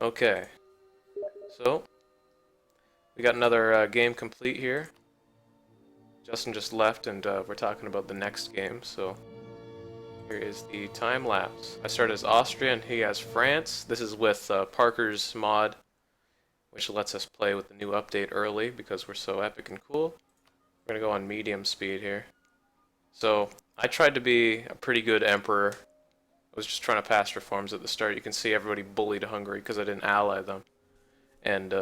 Okay, so we got another game complete here. Justin just left, and we're talking about the next game. So here is the time lapse. I started as Austria, and he has France. This is with Parker's mod, which lets us play with the new update early because we're so epic and cool. We're gonna go on medium speed here. So I tried to be a pretty good emperor. I was just trying to pass reforms at the start. You can see everybody bullied Hungary because I didn't ally them. And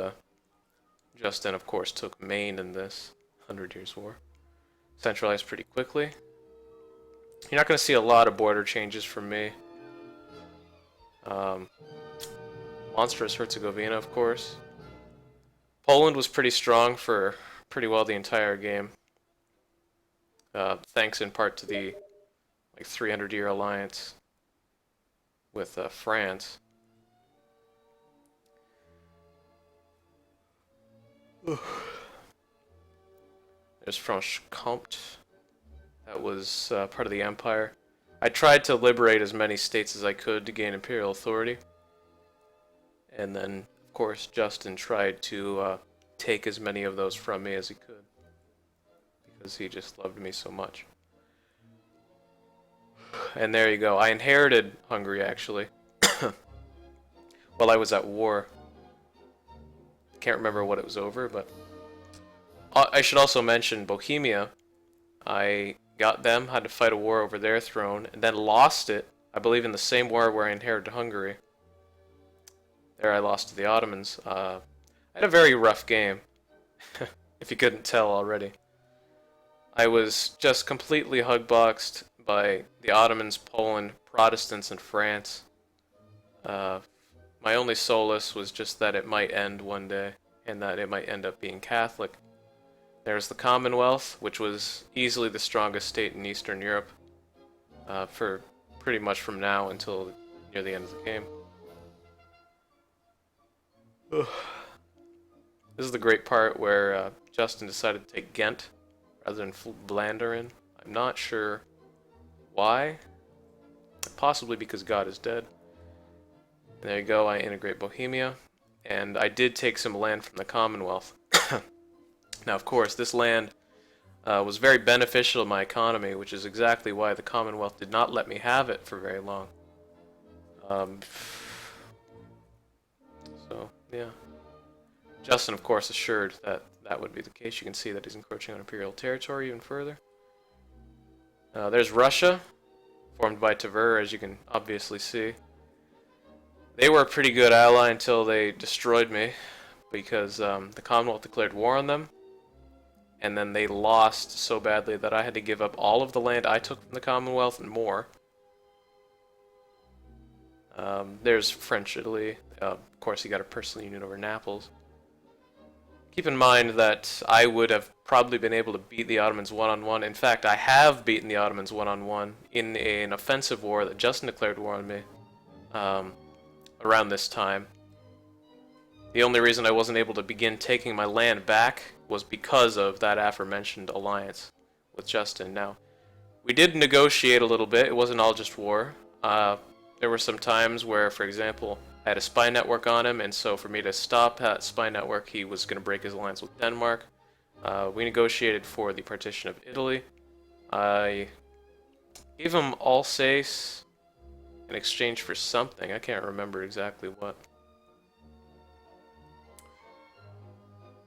Justin, of course, took Maine in this 100 Years' War. Centralized pretty quickly. You're not going to see a lot of border changes from me. Monstrous Herzegovina, of course. Poland was pretty strong for pretty well the entire game. Thanks in part to the 300-year alliance with France. There's Franche-Comté. That was part of the empire. I tried to liberate as many states as I could to gain imperial authority. And then, of course, Justin tried to take as many of those from me as he could. Because he just loved me so much. And there you go. I inherited Hungary, actually. While I was at war. Can't remember what it was over, but... I should also mention Bohemia. I got them, had to fight a war over their throne, and then lost it, I believe in the same war where I inherited Hungary. There I lost to the Ottomans. I had a very rough game, if you couldn't tell already. I was just completely hugboxed by the Ottomans, Poland, Protestants, and France. My only solace was just that it might end one day, and that it might end up being Catholic. There's the Commonwealth, which was easily the strongest state in Eastern Europe for pretty much from now until near the end of the game. Ugh. This is the great part where Justin decided to take Ghent rather than Vlaanderen. I'm not sure why. Possibly because God is dead. And there you go, I integrate Bohemia. And I did take some land from the Commonwealth. Now, of course, this land was very beneficial to my economy, which is exactly why the Commonwealth did not let me have it for very long. So, yeah. Justin, of course, assured that that would be the case. You can see that he's encroaching on imperial territory even further. There's Russia, formed by Tver, as you can obviously see. They were a pretty good ally until they destroyed me, because the Commonwealth declared war on them. And then they lost so badly that I had to give up all of the land I took from the Commonwealth and more. There's French Italy. Of course, he got a personal union over Naples. Keep in mind that I would have probably been able to beat the Ottomans one-on-one. In fact, I have beaten the Ottomans one-on-one in an offensive war that Justin declared war on me around this time. The only reason I wasn't able to begin taking my land back was because of that aforementioned alliance with Justin. Now, we did negotiate a little bit. It wasn't all just war. There were some times where, for example, I had a spy network on him, and so for me to stop that spy network, he was going to break his alliance with Denmark. We negotiated for the partition of Italy. I gave him Alsace in exchange for something. I can't remember exactly what.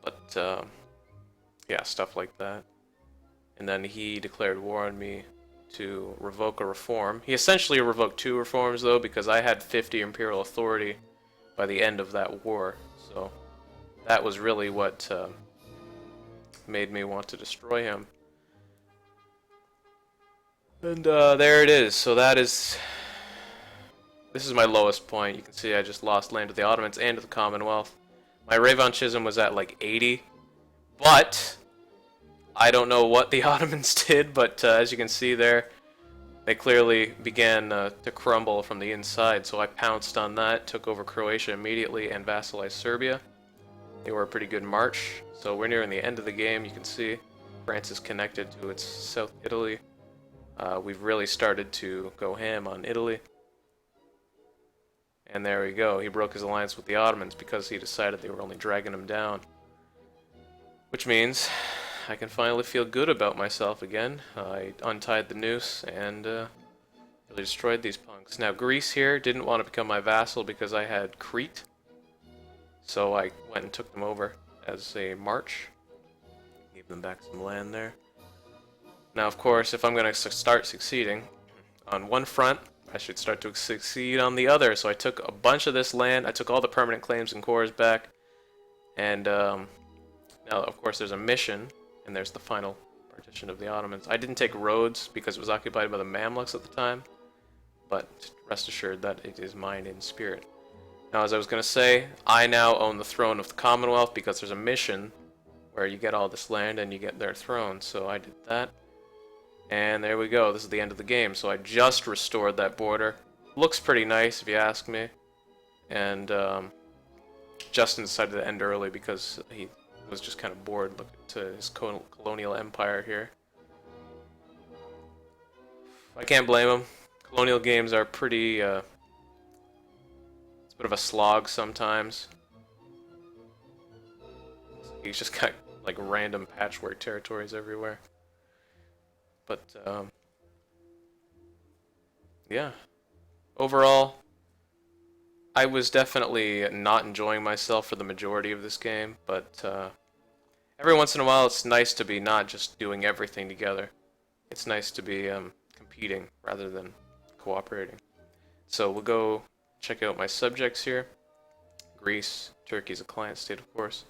But, yeah, stuff like that. And then he declared war on me to revoke a reform. He essentially revoked 2 reforms, though, because I had 50 imperial authority by the end of that war. So that was really what made me want to destroy him. And there it is. So that is... This is my lowest point. You can see I just lost land to the Ottomans and to the Commonwealth. My revanchism was at like 80. But I don't know what the Ottomans did, but as you can see there, they clearly began to crumble from the inside. So I pounced on that, took over Croatia immediately, and vassalized Serbia. They were a pretty good march. So we're nearing the end of the game. You can see France is connected to its South Italy. We've really started to go ham on Italy. And there we go. He broke his alliance with the Ottomans because he decided they were only dragging him down. Which means I can finally feel good about myself again. I untied the noose and really destroyed these punks. Now Greece here didn't want to become my vassal because I had Crete. So I went and took them over as a march. Gave them back some land there. Now of course, if I'm going to start succeeding on one front, I should start to succeed on the other. So I took a bunch of this land. I took all the permanent claims and cores back. And now, of course, there's a mission. And there's the final partition of the Ottomans. I didn't take Rhodes because it was occupied by the Mamluks at the time. But rest assured that it is mine in spirit. Now, as I was going to say, I now own the throne of the Commonwealth because there's a mission where you get all this land and you get their throne. So I did that. And there we go. This is the end of the game. So I just restored that border. Looks pretty nice if you ask me. And Justin decided to end early because he was just kind of bored looking to his colonial empire here. I can't blame him. Colonial games are pretty... it's a bit of a slog sometimes. He's just got like random patchwork territories everywhere. But, yeah. Overall, I was definitely not enjoying myself for the majority of this game, but every once in a while it's nice to be not just doing everything together. It's nice to be competing rather than cooperating. So we'll go check out my subjects here. Greece, Turkey's a client state, of course.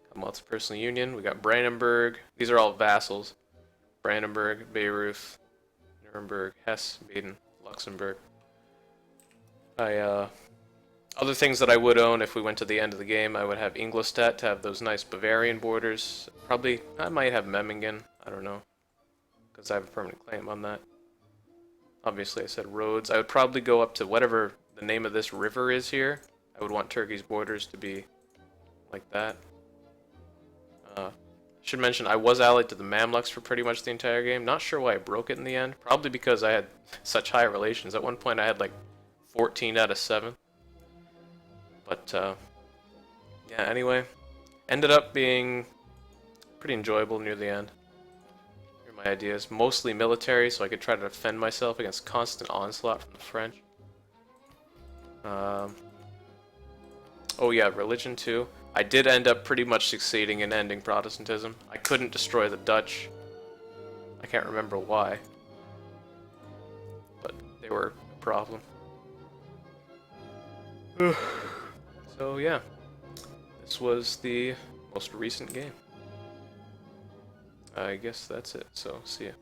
Commonwealth's personal union. We got Brandenburg. These are all vassals. Brandenburg, Bayreuth, Nuremberg, Hesse, Baden, Luxembourg. Other things that I would own if we went to the end of the game, I would have Ingolstadt to have those nice Bavarian borders. Probably, I might have Memmingen, I don't know, because I have a permanent claim on that. Obviously I said Rhodes. I would probably go up to whatever the name of this river is here. I would want Turkey's borders to be like that. Should mention I was allied to the Mamluks for pretty much the entire game. Not sure why I broke it in the end. Probably because I had such high relations. At one point I had like 14 out of 7. But yeah, anyway. Ended up being pretty enjoyable near the end. Here are my ideas. Mostly military, so I could try to defend myself against constant onslaught from the French. Oh yeah, religion too. I did end up pretty much succeeding in ending Protestantism. I couldn't destroy the Dutch. I can't remember why. But they were a problem. So yeah, this was the most recent game. I guess that's it, so see ya.